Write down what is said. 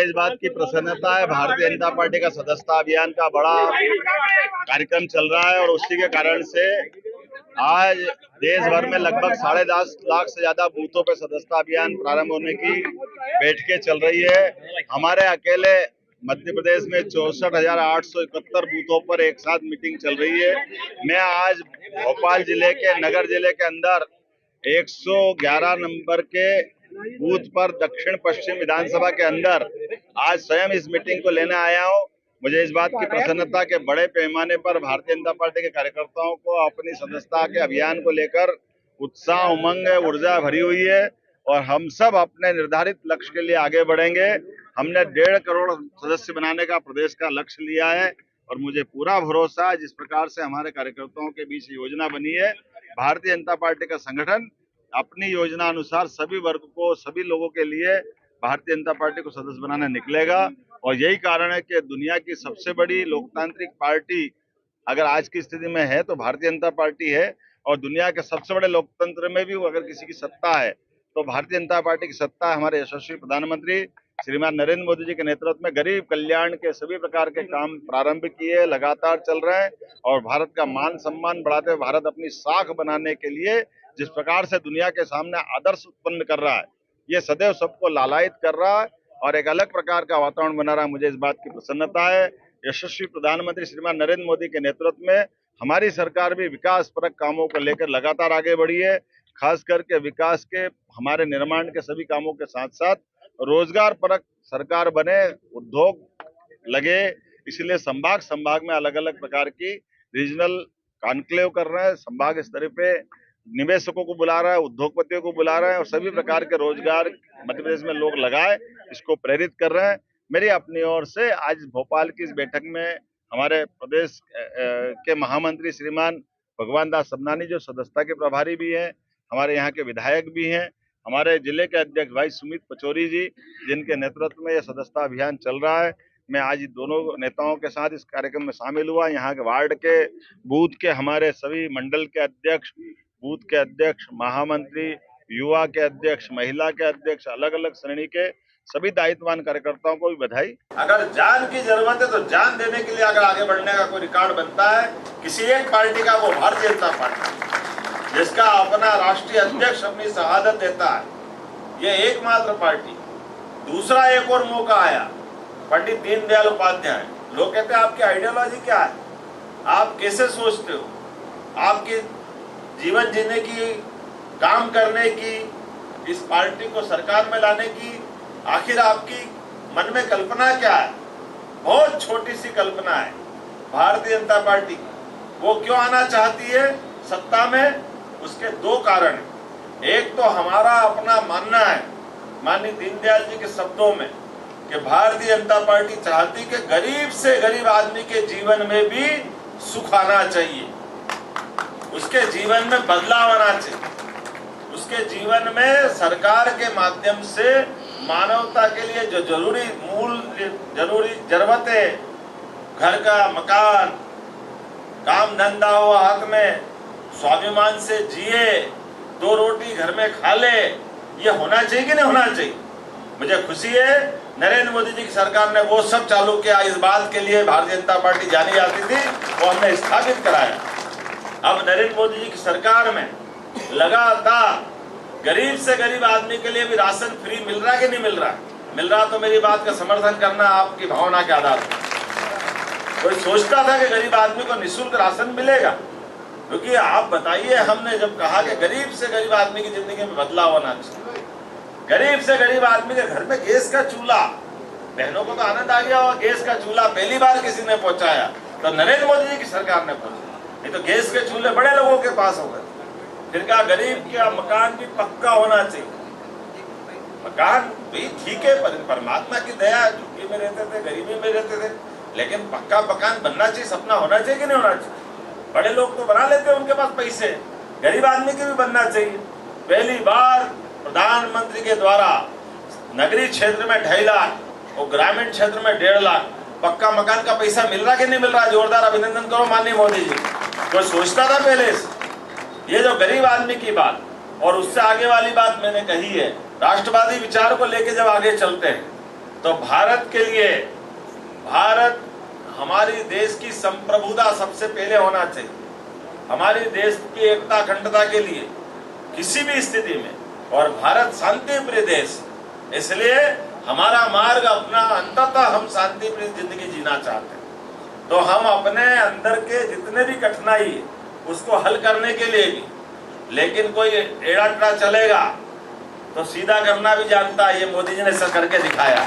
इस बात की प्रसन्नता है, भारतीय जनता पार्टी का सदस्यता अभियान का बड़ा कार्यक्रम चल रहा है और उसी के कारण से आज देश भर में लगभग 10.5 लाख से ज्यादा बूथों पे सदस्यता अभियान प्रारंभ होने की बैठकें चल रही है। हमारे अकेले मध्य प्रदेश में 64,871 बूथों पर एक साथ मीटिंग चल रही है। मैं आज भोपाल जिले के नगर जिले के अंदर 111 नंबर के बूथ पर दक्षिण पश्चिम विधानसभा के अंदर आज स्वयं इस मीटिंग को लेने आया हूं। मुझे इस बात की प्रसन्नता के बड़े पैमाने पर भारतीय जनता पार्टी के कार्यकर्ताओं को अपनी सदस्यता के अभियान को लेकर उत्साह, उमंग, ऊर्जा भरी हुई है और हम सब अपने निर्धारित लक्ष्य के लिए आगे बढ़ेंगे। हमने 1.5 करोड़ सदस्य बनाने का प्रदेश का लक्ष्य लिया है और मुझे पूरा भरोसा है जिस प्रकार से हमारे कार्यकर्ताओं के बीच योजना बनी है, भारतीय जनता पार्टी का संगठन अपनी योजना अनुसार सभी वर्ग को, सभी लोगों के लिए भारतीय जनता पार्टी को सदस्य बनाने निकलेगा। और यही कारण है कि दुनिया की सबसे बड़ी लोकतांत्रिक पार्टी अगर आज की स्थिति में है तो भारतीय जनता पार्टी है और दुनिया के सबसे बड़े लोकतंत्र में भी अगर किसी की सत्ता है तो भारतीय जनता पार्टी की सत्ता है। हमारे यशस्वी प्रधानमंत्री श्रीमान नरेंद्र मोदी जी के नेतृत्व में गरीब कल्याण के सभी प्रकार के काम प्रारंभ किए, लगातार चल रहे हैं और भारत का मान सम्मान बढ़ाते हुए भारत अपनी साख बनाने के लिए जिस प्रकार से दुनिया के सामने आदर्श उत्पन्न कर रहा है, ये सदैव सबको लालायित कर रहा है और एक अलग प्रकार का वातावरण बना रहा है। मुझे इस बात की प्रसन्नता है। यशस्वी प्रधानमंत्री श्रीमान नरेंद्र मोदी के नेतृत्व में हमारी सरकार भी विकास परक कामों को लेकर लगातार आगे बढ़ी है। खास करके विकास के, हमारे निर्माण के सभी कामों के साथ साथ रोजगार परक सरकार बने, उद्योग लगे, इसलिए संभाग में अलग अलग प्रकार की रीजनल कॉन्क्लेव कर रहे हैं। संभाग स्तर पे निवेशकों को बुला रहा है, उद्योगपतियों को बुला रहा है और सभी प्रकार के रोजगार मध्य प्रदेश में लोग लगाए, इसको प्रेरित कर रहे हैं। मेरी अपनी ओर से आज भोपाल की इस बैठक में हमारे प्रदेश के महामंत्री श्रीमान भगवान दास सबनानी जो सदस्यता के प्रभारी भी हैं, हमारे यहाँ के विधायक भी हैं, हमारे जिले के अध्यक्ष भाई सुमित पचौरी जी जिनके नेतृत्व में यह सदस्यता अभियान चल रहा है। मैं आज दोनों नेताओं के साथ इस कार्यक्रम में शामिल हुआ। यहाँ के वार्ड के, बूथ के, हमारे सभी मंडल के अध्यक्ष, बूथ के अध्यक्ष, महामंत्री, युवा के अध्यक्ष, महिला के अध्यक्ष, अलग अलग श्रेणी के सभी दायित्ववान कार्यकर्ताओं को भी बधाई। अगर जान की जरूरत है तो जान देने के लिए अगर आगे बढ़ने का कोई रिकॉर्ड बनता है किसी एक पार्टी का, वो भारतीय जनता पार्टी, जिसका अपना राष्ट्रीय अध्यक्ष अपनी शहादत देता है, ये एकमात्र पार्टी। दूसरा एक और मौका आया, पंडित दीनदयाल उपाध्याय। लोग कहते हैं आपकी आइडियोलॉजी क्या है, आप कैसे सोचते हो, आपकी जीवन जीने की, काम करने की, इस पार्टी को सरकार में लाने की आखिर आपकी मन में कल्पना क्या है? बहुत छोटी सी कल्पना है भारतीय जनता पार्टी की। वो क्यों आना चाहती है सत्ता में? उसके दो कारण हैं। एक तो हमारा अपना मानना है, माननीय दीनदयाल जी के शब्दों में, कि भारतीय जनता पार्टी चाहती कि गरीब से गरीब आदमी के जीवन में भी सुख आना चाहिए, उसके जीवन में बदलाव आना चाहिए, उसके जीवन में सरकार के माध्यम से मानवता के लिए जो जरूरी जरूरतें, घर का मकान, काम धंधा हो हाथ में, स्वाभिमान से जिए, 2 रोटी घर में खा ले, ये होना चाहिए कि नहीं होना चाहिए? मुझे खुशी है नरेंद्र मोदी जी की सरकार ने वो सब चालू किया। इस बात के लिए भारतीय जनता पार्टी जानी जाती थी, वो हमने स्थापित कराया। अब नरेंद्र मोदी जी की सरकार में लगातार गरीब से गरीब आदमी के लिए भी राशन फ्री मिल रहा है कि नहीं मिल रहा? मिल रहा तो मेरी बात का समर्थन करना आपकी भावना के आधार पर। कोई सोचता था कि गरीब आदमी को निःशुल्क राशन मिलेगा? क्योंकि आप बताइए, हमने जब कहा कि गरीब से गरीब आदमी की जिंदगी में बदलाव होना चाहिए, गरीब से गरीब आदमी के घर में गैस का चूल्हा, बहनों को तो आनंद आ गया होगा, गैस का चूल्हा पहली बार किसी ने पहुंचाया तो नरेंद्र मोदी जी की सरकार ने पहुंचाया। नहीं तो गैस के चूल्हे बड़े लोगों के पास हो गए। फिर कहा गरीब का मकान भी पक्का होना चाहिए। मकान भी ठीक है, परमात्मा की दया, झुग्गी में रहते थे, गरीबी में रहते थे, लेकिन पक्का मकान बनना चाहिए, सपना होना चाहिए कि नहीं होना चाहिए? बड़े लोग तो बना लेते हैं, उनके पास पैसे, गरीब आदमी के भी बनना चाहिए। पहली बार प्रधानमंत्री के द्वारा नगरीय क्षेत्र में 2.5 लाख और ग्रामीण क्षेत्र में 1.5 लाख पक्का मकान का पैसा मिल रहा कि नहीं मिल रहा? जोरदार अभिनंदन करो माननीय मोदी जी। कोई सोचता था पहले से? ये जो गरीब आदमी की बात और उससे आगे वाली बात मैंने कही है, राष्ट्रवादी विचार को लेके जब आगे चलते हैं तो भारत के लिए, भारत हमारी देश की संप्रभुता सबसे पहले होना चाहिए, हमारी देश की एकता अखंडता के लिए किसी भी स्थिति में, और भारत शांति प्रिय देश, इसलिए हमारा मार्ग अपना अंततः हम शांति प्रिय जिंदगी जीना चाहते हैं। तो हम अपने अंदर के जितने भी कठिनाई है उसको हल करने के लिए भी, लेकिन कोई एड़ा टेढ़ा चलेगा तो सीधा करना भी जानता है, ये मोदी जी ने सब करके दिखाया।